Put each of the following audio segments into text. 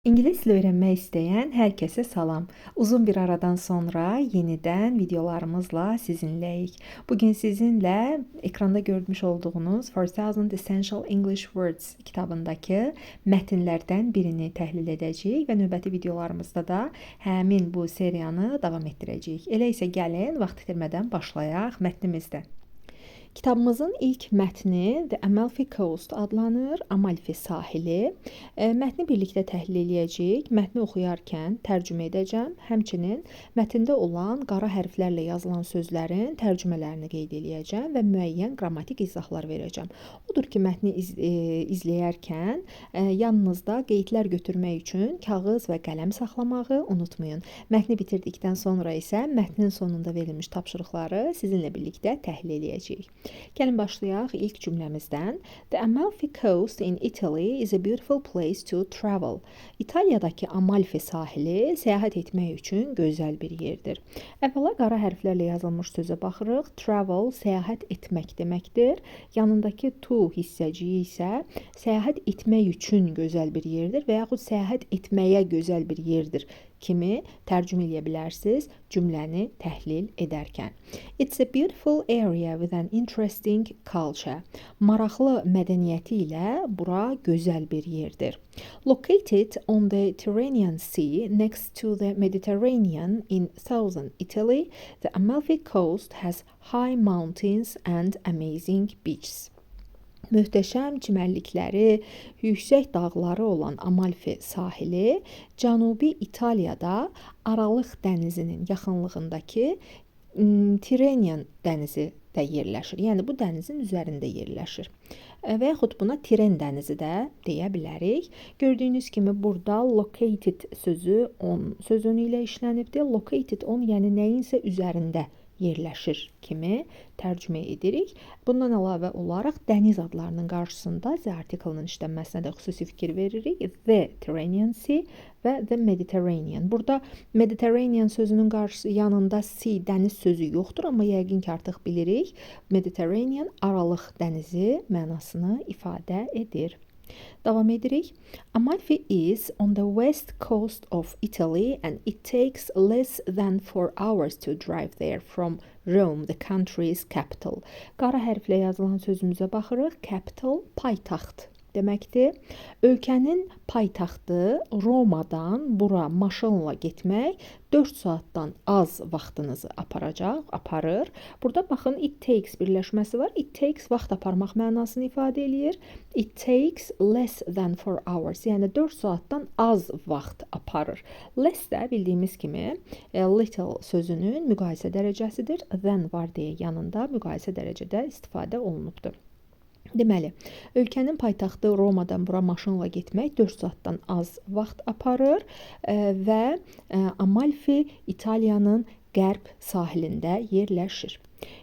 İngilis dili öğrenmək istəyən hər kəsə salam. Uzun bir aradan sonra yenidən videolarımızla sizinləyik. Bugün sizinlə ekranda görmüş olduğunuz 4000 Essential English Words kitabındakı mətnlərdən birini təhlil edəcəyik və növbəti videolarımızda da həmin bu seriyanı davam etdirəcəyik. Elə isə gəlin vaxt itirmədən başlayaq mətnimizdə. Kitabımızın ilk mətni The Amalfi Coast adlanır, Amalfi sahili. Mətni birlikdə təhlil edəcəyik. Mətni oxuyarkən tərcümə edəcəm. Həmçinin mətndə olan qara hərflərlə yazılan sözlərin tərcümələrini qeyd edəcəm və müəyyən qrammatik izahlar verəcəm. Odur ki, mətni izləyərkən yanınızda qeydlər götürmək üçün kağız və qələm saxlamağı unutmayın. Mətni bitirdikdən sonra isə mətnin sonunda verilmiş tapşırıqları sizinlə birlikdə təhlil edəcəyik. Gəlin başlayaq ilk cümləmizdən. The Amalfi Coast in Italy is a beautiful place to travel. İtaliyadakı Amalfi sahili səyahət etmək üçün gözəl bir yerdir. Əvvəla qara hərflərlə yazılmış sözə baxırıq. Travel səyahət etmək deməkdir. Yanındakı to hissəciyi isə səyahət etmək üçün gözəl bir yerdir və yaxud səyahət etməyə gözəl bir yerdir kimi tərcümə edə bilərsiniz cümləni təhlil edərkən. It's a beautiful area with an interesting culture. Maraqlı mədəniyyəti ilə bura gözəl bir yerdir. Located on the Tyrrhenian Sea next to the Mediterranean in southern Italy, the Amalfi Coast has high mountains and amazing beaches. Möhtəşəm çimərlikləri, yüksək dağları olan Amalfi sahili Cənubi İtaliyada Aralıq dənizinin yaxınlığındakı Tirrenian dənizi də yerləşir. Yəni bu dənizin üzərində yerləşir. Və yaxud buna Tiren dənizi də deyə bilərik. Gördüyünüz kimi burada located sözü on sözünü ilə işlənibdir. Located on yəni nəyinsə üzərində yerləşir kimi tərcümə edirik. Bundan əlavə olaraq dəniz adlarının qarşısında the article-nın işlənməsinə də xüsusi fikir veririk. The Tyrrhenian Sea və the Mediterranean. Burada Mediterranean sözünün yanında sea, dəniz sözü yoxdur, amma yəqin ki artıq bilirik. Mediterranean Aralıq dənizi mənasını ifadə edir. Davam edirik. Amalfi is on the west coast of Italy and it takes less than 4 hours to drive there from Rome, the country's capital. Qara hərflə yazılan sözümüzə baxırıq. Capital, paytaxt deməkdir. Ölkənin paytaxtı Romadan bura maşınla getmək 4 saatdan az vaxtınızı aparır. Burada baxın it takes birləşməsi var. It takes vaxt aparmaq mənasını ifadə eləyir. It takes less than 4 hours. Yəni 4 saatdan az vaxt aparır. Less də bildiyimiz kimi little sözünün müqayisə dərəcəsidir. Than var deyə yanında müqayisə dərəcədə istifadə olunubdur. Deməli, ölkənin paytaxtı Romadan bura maşınla getmək 4 saatdan az vaxt aparır və Amalfi İtaliyanın qərb sahilində yerləşir.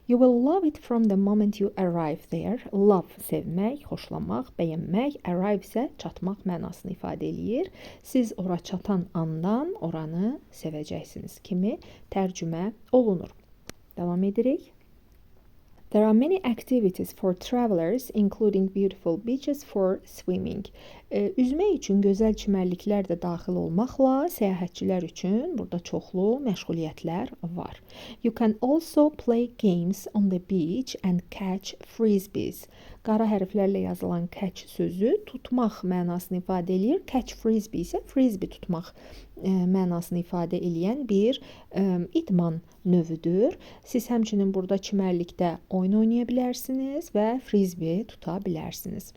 You will love it from the moment you arrive there. Love sevmək, xoşlamaq, bəyənmək, arrive isə çatmaq mənasını ifadə eləyir. Siz ora çatan andan oranı sevəcəksiniz kimi tərcümə olunur. Davam edirik. There are many activities for travelers, including beautiful beaches for swimming. Üzmək üçün gözəl çimərliklər də daxil olmaqla səyahətçilər üçün burada çoxlu məşğuliyyətlər var. You can also play games on the beach and catch frisbees. Qara hərflərlə yazılan catch sözü tutmaq mənasını ifadə eləyir. Catch frisbee isə frisbee tutmaq mənasını ifadə eləyən bir idman növüdür. Siz həmçinin burada çimərlikdə oyun oynaya bilərsiniz və frisbee tuta bilərsiniz.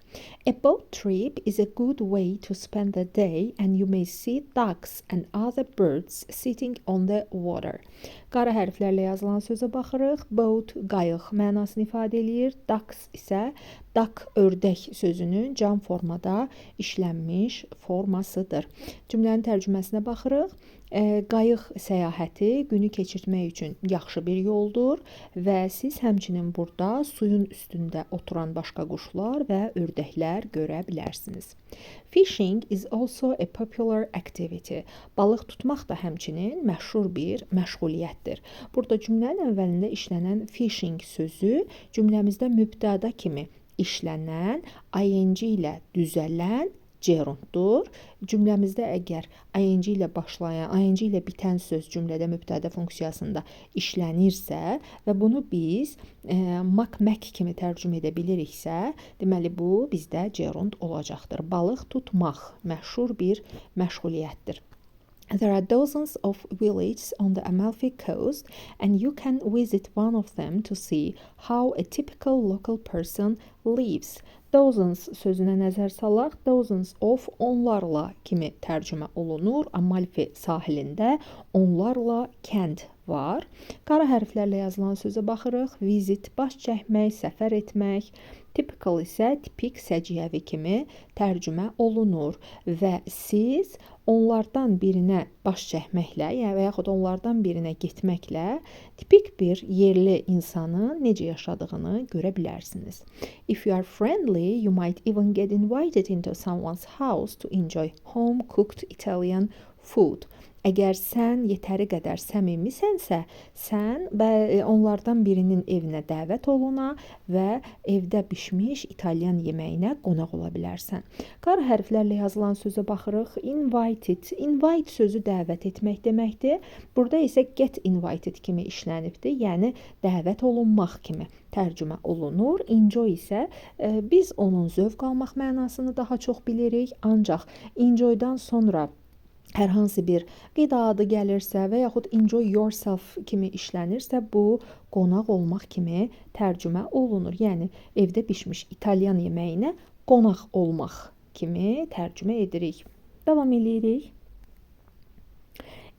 A boat trip is a good way to spend the day and you may see ducks and other birds sitting on the water. Qara hərflərlə yazılan sözə baxırıq. Boat, qayıq mənasını ifadə eləyir. Ducks isə duck, ördək sözünün cam formada işlənmiş formasıdır. Cümlənin tərcüməsinə baxırıq. Qayıq səyahəti günü keçirtmək üçün yaxşı bir yoldur və siz həmçinin burada suyun üstündə oturan başqa quşlar və ördəklər görə bilərsiniz. Fishing is also a popular activity. Balıq tutmaq da həmçinin məşhur bir məşğuliyyətdir. Burada cümlənin əvvəlində işlənən fishing sözü cümləmizdə mübtəda kimi işlənən, ing ilə düzələn gerunddur. Cümləmizdə əgər ing ilə başlayan, ing ilə bitən söz cümlədə mübtədə funksiyasında işlənirsə və bunu biz mak-mək kimi tərcümə edə biliriksə, deməli bu bizdə gerund olacaqdır. Balıq tutmaq məşhur bir məşğuliyyətdir. There are dozens of villages on the Amalfi Coast, and you can visit one of them to see how a typical local person lives. Dozens sözünə nəzər salaq. Dozens of onlarla kimi tərcümə olunur. Amalfi sahilində onlarla kənd var. Qara hərflərlə yazılan sözə baxırıq. Visit, baş çəkmək, səfər etmək. Typical isə tipik, səciyyəvi kimi tərcümə olunur və siz onlardan birinə baş çəkməklə, yəni və yaxud onlardan birinə getməklə tipik bir yerli insanın necə yaşadığını görə bilərsiniz. If you are friendly, you might even get invited into someone's house to enjoy home-cooked Italian food. Əgər sən yetəri qədər səmimisənsə, sən onlardan birinin evinə dəvət oluna və evdə bişmiş İtalyan yeməyinə qonaq ola bilərsən. Qara hərflərlə yazılan sözə baxırıq. Invited. Invite sözü dəvət etmək deməkdir. Burada isə get invited kimi işlənibdir. Yəni dəvət olunmaq kimi tərcümə olunur. Enjoy isə biz onun zövq almaq mənasını daha çox bilirik. Ancaq enjoydan sonra hər hansı bir qida adı gəlirsə və yaxud enjoy yourself kimi işlənirsə, bu qonaq olmaq kimi tərcümə olunur. Yəni evdə bişmiş İtalyan yeməyinə qonaq olmaq kimi tərcümə edirik. Davam edirik.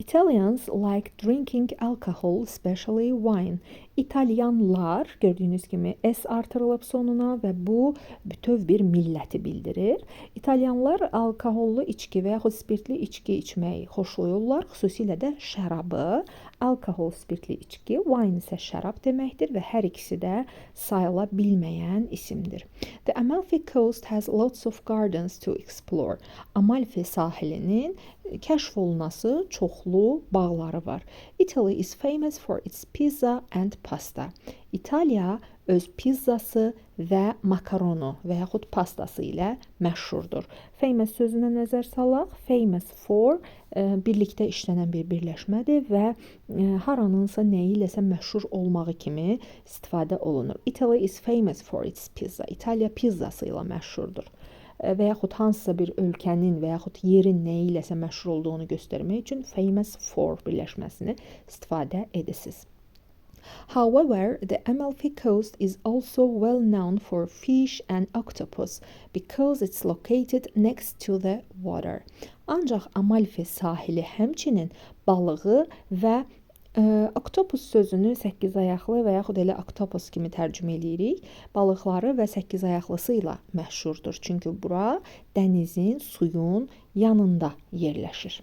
Italians like drinking alcohol, especially wine. İtalyanlar, gördüyünüz kimi S artırılıb sonuna və bu bütöv bir milləti bildirir. İtalyanlar alkohollu içki və yaxud spirtli içki içməyi xoşlayırlar, xüsusilə də şərabı. Alkohol spirtli içki, wine isə şərab deməkdir və hər ikisi də sayıla bilməyən isimdir. The Amalfi Coast has lots of gardens to explore. Amalfi sahilinin kəşf olunası çoxlu bağları var. Italy is famous for its pizza and pasta. İtaliya öz pizzası və makaronu və yaxud pastası ilə məşhurdur. Famous sözünə nəzər salaq. Famous for birlikdə işlənən bir birləşmədir və haranınsa nəyi iləsə məşhur olmağı kimi istifadə olunur. Italy is famous for its pizza. İtaliya pizzası ilə məşhurdur. Və yaxud hansısa bir ölkənin və yaxud yerin nəyi iləsə məşhur olduğunu göstərmək üçün famous for birləşməsini istifadə edirsiniz. However, the Amalfi Coast is also well known for fish and octopus because it's located next to the water. Ancaq Amalfi sahili həmçinin balığı və oktopus sözünü 8 ayaqlı və yaxud elə octopus kimi tərcümə edirik. Balıqları və 8 ayaqlısı ilə məşhurdur. Çünki bura dənizin, suyun yanında yerləşir.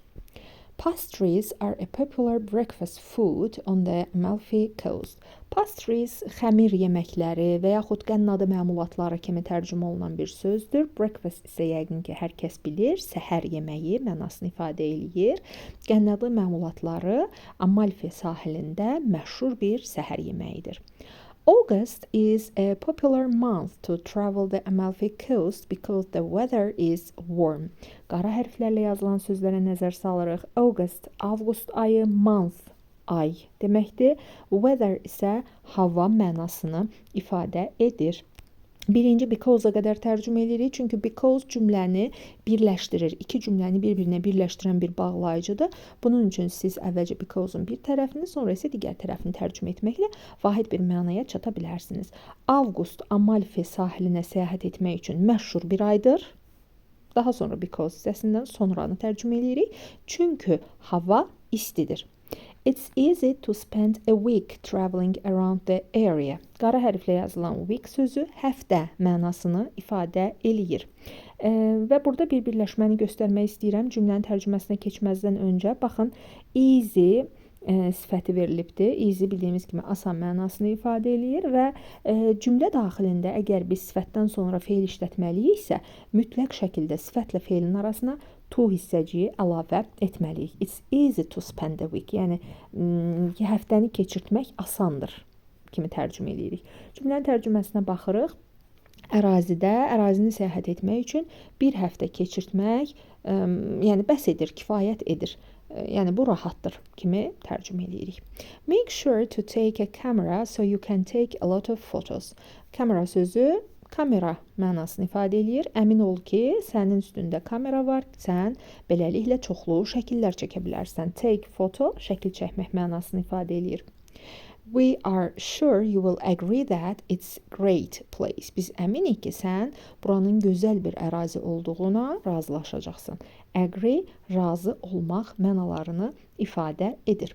Pastries are a popular breakfast food on the Amalfi Coast. Pastries xəmir yeməkləri və yaxud qənnadı məmulatları kimi tərcümə olunan bir sözdür. Breakfast isə yəqin ki, hər kəs bilir, səhər yeməyi mənasını ifadə eləyir. Qənnadı məmulatları Amalfi sahilində məşhur bir səhər yeməyidir. August is a popular month to travel the Amalfi Coast because the weather is warm. Qara hərflərlə yazılan sözlərə nəzər salırıq. August, avqust ayı, month, ay deməkdir. Weather isə hava mənasını ifadə edir. Birinci because-a qədər tərcümə edirik. Çünki because cümləni birləşdirir. İki cümləni bir-birinə birləşdirən bir bağlayıcıdır. Bunun üçün siz əvvəlcə because-un bir tərəfini, sonra isə digər tərəfini tərcümə etməklə vahid bir mənaya çata bilərsiniz. Avqust Amalfi sahilinə səyahət etmək üçün məşhur bir aydır. Daha sonra because hissəsindən sonranı tərcümə edirik. Çünki hava istidir. It's easy to spend a week traveling around the area. Qara hərflə yazılan week sözü həftə mənasını ifadə eləyir. Və burada bir birləşməni göstərmək istəyirəm. Cümlənin tərcüməsinə keçməzdən öncə baxın, easy sifəti verilibdir. Easy bildiyimiz kimi asan mənasını ifadə eləyir və cümlə daxilində əgər biz sifətdən sonra feil işlətməliyiksə, mütləq şəkildə sifətlə feilin arasına to hissəciyi əlavə etməliyik. It's easy to spend a week. Yəni həftəni keçirtmək asandır kimi tərcümə edirik. Cümlənin tərcüməsinə baxırıq. ərazini səyahət etmək üçün bir həftə keçirtmək, yəni bəs edir, kifayət edir. Yəni bu rahatdır kimi tərcümə edirik. Make sure to take a camera so you can take a lot of photos. Kamera sözü kamera mənasını ifadə eləyir. Əmin ol ki, sənin üstündə kamera var, sən beləliklə çoxlu şəkillər çəkə bilərsən. Take photo, şəkil çəkmək mənasını ifadə eləyir. We are sure you will agree that it's great place. Biz əminik ki, sən buranın gözəl bir ərazi olduğuna razılaşacaqsın. Agree, razı olmaq mənalarını ifadə edir.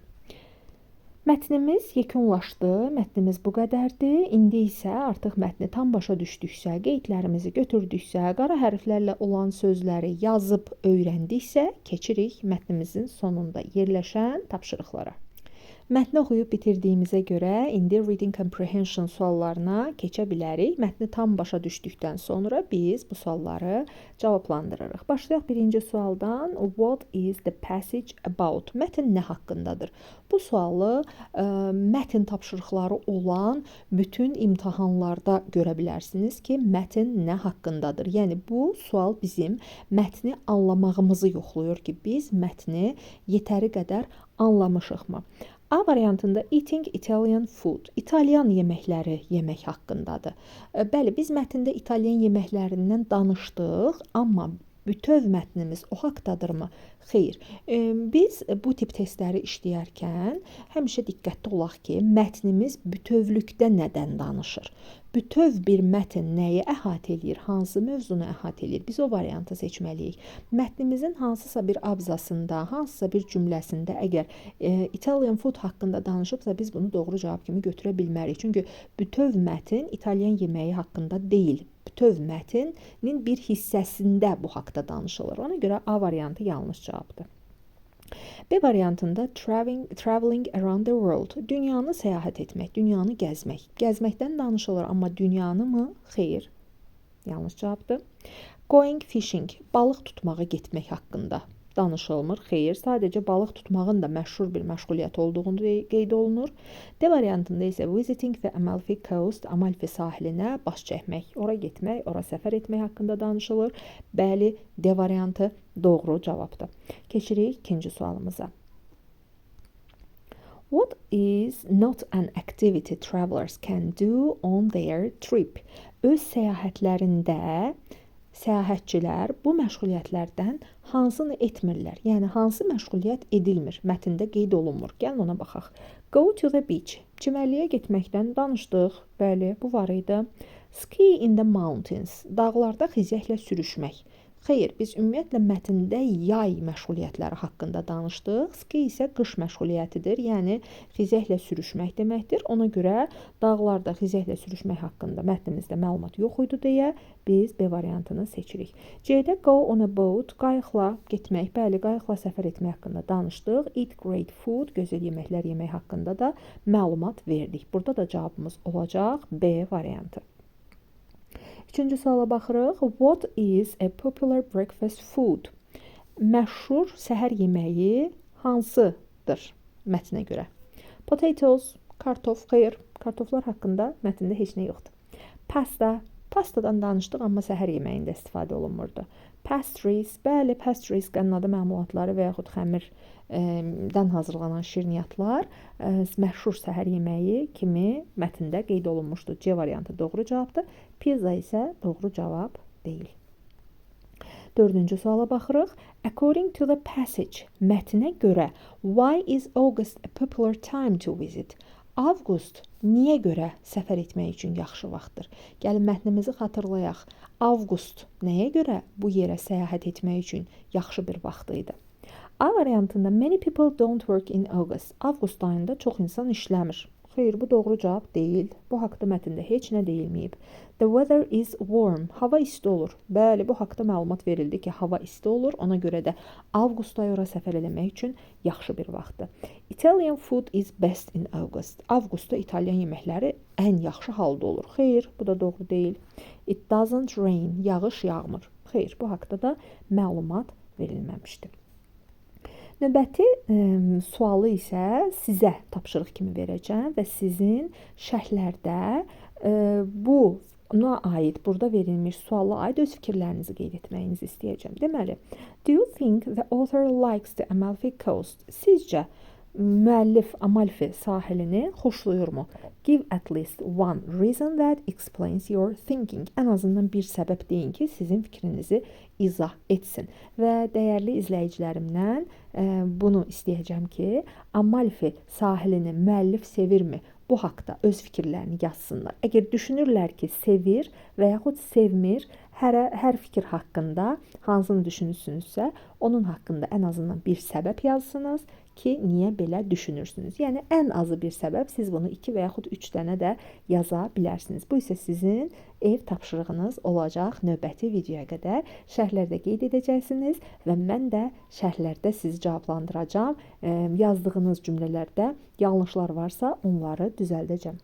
Mətnimiz yekunlaşdı. Mətnimiz bu qədərdir. İndi isə artıq mətni tam başa düşdüksə, qeydlərimizi götürdüksə, qara hərflərlə olan sözləri yazıb öyrəndiksə, keçirik mətnimizin sonunda yerləşən tapşırıqlara. Mətni oxuyub bitirdiyimizə görə indi reading comprehension suallarına keçə bilərik. Mətni tam başa düşdükdən sonra biz bu sualları cavablandırırıq. Başlayaq birinci sualdan. What is the passage about? Mətn nə haqqındadır? Bu sualı mətn tapşırıqları olan bütün imtahanlarda görə bilərsiniz ki, mətn nə haqqındadır? Yəni bu sual bizim mətni anlamağımızı yoxlayır ki, biz mətni yetəri qədər anlamışıqmı? A variantında eating Italian food, İtalyan yeməkləri yemək haqqındadır. Bəli, biz mətndə İtalyan yeməklərindən danışdıq, amma bütöv mətnimiz o haqqdadırmı? Xeyr. Biz bu tip testləri işləyərkən həmişə diqqətli olaq ki, mətnimiz bütövlükdə nədən danışır? Bütöv bir mətn nəyi əhatə eləyir? Hansı mövzunu əhatə eləyir? Biz o variantı seçməliyik. Mətnimizin hansısa bir abzasında, hansısa bir cümləsində əgər Italian food haqqında danışıbsa, biz bunu doğru cavab kimi götürə bilmərik. Çünki bütöv mətn İtalyan yeməyi haqqında deyil. Bütöv mətnin bir hissəsində bu haqda danışılır. Ona görə A variantı yanlış cavabdır. B variantında traveling around the world, dünyanı səyahət etmək, dünyanı gəzmək. Gəzməkdən danışılır, amma dünyanı mı? Xeyr. Yanlış cavabdır. Going fishing, balıq tutmağa getmək haqqında danışılmır. Xeyr, sadəcə balıq tutmağın da məşhur bir məşğuliyyət olduğunu qeyd olunur. D variantında isə visiting the Amalfi Coast, Amalfi sahilinə baş çəkmək, ora getmək, ora səfər etmək haqqında danışılır. Bəli, D variantı doğru cavabdır. Keçirik ikinci sualımıza. What is not an activity travelers can do on their trip? Öz səyahətlərində səyahətçilər bu məşğuliyyətlərdən hansını etmirlər? Yəni, hansı məşğuliyyət edilmir? Mətndə qeyd olunmur. Gəlin ona baxaq. Go to the beach. Çimərliyə getməkdən danışdıq. Bəli, bu var idi. Ski in the mountains. Dağlarda xizəklə sürüşmək. Xeyr, biz ümumiyyətlə mətndə yay məşğuliyyətləri haqqında danışdıq. Ski isə qış məşğuliyyətidir, yəni xizəklə sürüşmək deməkdir. Ona görə dağlarda xizəklə sürüşmək haqqında mətnimizdə məlumat yox idi deyə biz B variantını seçirik. C-də go on a boat, qayıqla getmək, bəli, qayıqla səfər etmək haqqında danışdıq. Eat great food, gözəl yeməklər yemək haqqında da məlumat verdik. Burada da cavabımız olacaq B variantı. Üçüncü suala baxırıq. What is a popular breakfast food? Məşhur səhər yeməyi hansıdır mətnə görə? Potatoes, kartof, xeyr, kartoflar haqqında mətndə heç nə yoxdur. Pasta, pastadan danışdıq, amma səhər yeməyində istifadə olunmurdu. Pastries, bəli, pastries qənnadı məmulatları və yaxud xəmirdən hazırlanan şirniyyatlar məşhur səhər yeməyi kimi mətndə qeyd olunmuşdu. C variantı doğru cavabdır. Pizza isə doğru cavab deyil. Dördüncü suala baxırıq. According to the passage, mətnə görə, why is August a popular time to visit? Avqust niyə görə səfər etmək üçün yaxşı vaxtdır? Gəlin mətnimizi xatırlayaq. Avqust nəyə görə bu yerə səyahət etmək üçün yaxşı bir vaxt idi? A variantında many people don't work in August. Avqust ayında çox insan işləmir. Xeyr, bu doğru cavab deyil. Bu haqda mətndə heç nə deyilməyib. The weather is warm. Hava isti olur. Bəli, bu haqda məlumat verildi ki, hava isti olur. Ona görə də avqust ayı ora səfər eləmək üçün yaxşı bir vaxtdır. Italian food is best in August. Avqustda İtalyan yeməkləri ən yaxşı halda olur. Xeyr, bu da doğru deyil. It doesn't rain. Yağış yağmır. Xeyr, bu haqda da məlumat verilməmişdir. Növbəti sualı isə sizə tapşırıq kimi verəcəm və sizin şərhlərdə bu Ona aid, burada verilmiş suala aid öz fikirlərinizi qeyd etməyinizi istəyəcəm. Deməli, do you think the author likes the Amalfi Coast? Sizcə müəllif Amalfi sahilini xoşlayırmı? Give at least one reason that explains your thinking. Ən azından bir səbəb deyin ki, sizin fikrinizi izah etsin. Və dəyərli izləyicilərimdən bunu istəyəcəm ki, Amalfi sahilini müəllif sevirmi? Bu haqda öz fikirlərini yazsınlar. Əgər düşünürlər ki, sevir və yaxud sevmir, hər fikir haqqında hansını düşünürsünüzsə, onun haqqında ən azından bir səbəb yazsınız ki, niyə belə düşünürsünüz. Yəni, ən azı bir səbəb, siz bunu 2 və yaxud 3 dənə də yaza bilərsiniz. Bu isə sizin ev tapşırığınız olacaq növbəti videoya qədər. Şərhlərdə qeyd edəcəksiniz və mən də şərhlərdə sizi cavablandıracağam. Yazdığınız cümlələrdə yanlışlar varsa, onları düzəldəcəm.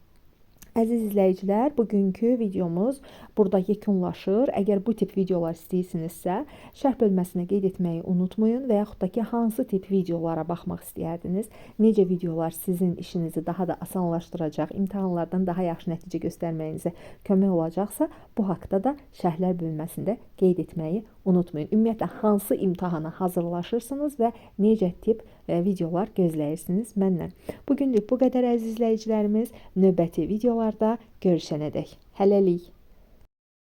Əziz izləyicilər, bugünkü videomuz burada yekunlaşır. Əgər bu tip videolar istəyirsinizsə, şərh bölməsinə qeyd etməyi unutmayın və yaxud da ki, hansı tip videolara baxmaq istəyərdiniz, necə videolar sizin işinizi daha da asanlaşdıracaq, imtahanlardan daha yaxşı nəticə göstərməyinizə kömək olacaqsa, bu haqda da şərhlər bölməsində qeyd etməyi unutmayın. Ümumiyyətlə, hansı imtahana hazırlaşırsınız və necə tip videolar gözləyirsiniz məndən. Bugünlük bu qədər əziz izləyicilərimiz. Növbəti videolarda görüşənədək. Hələlik.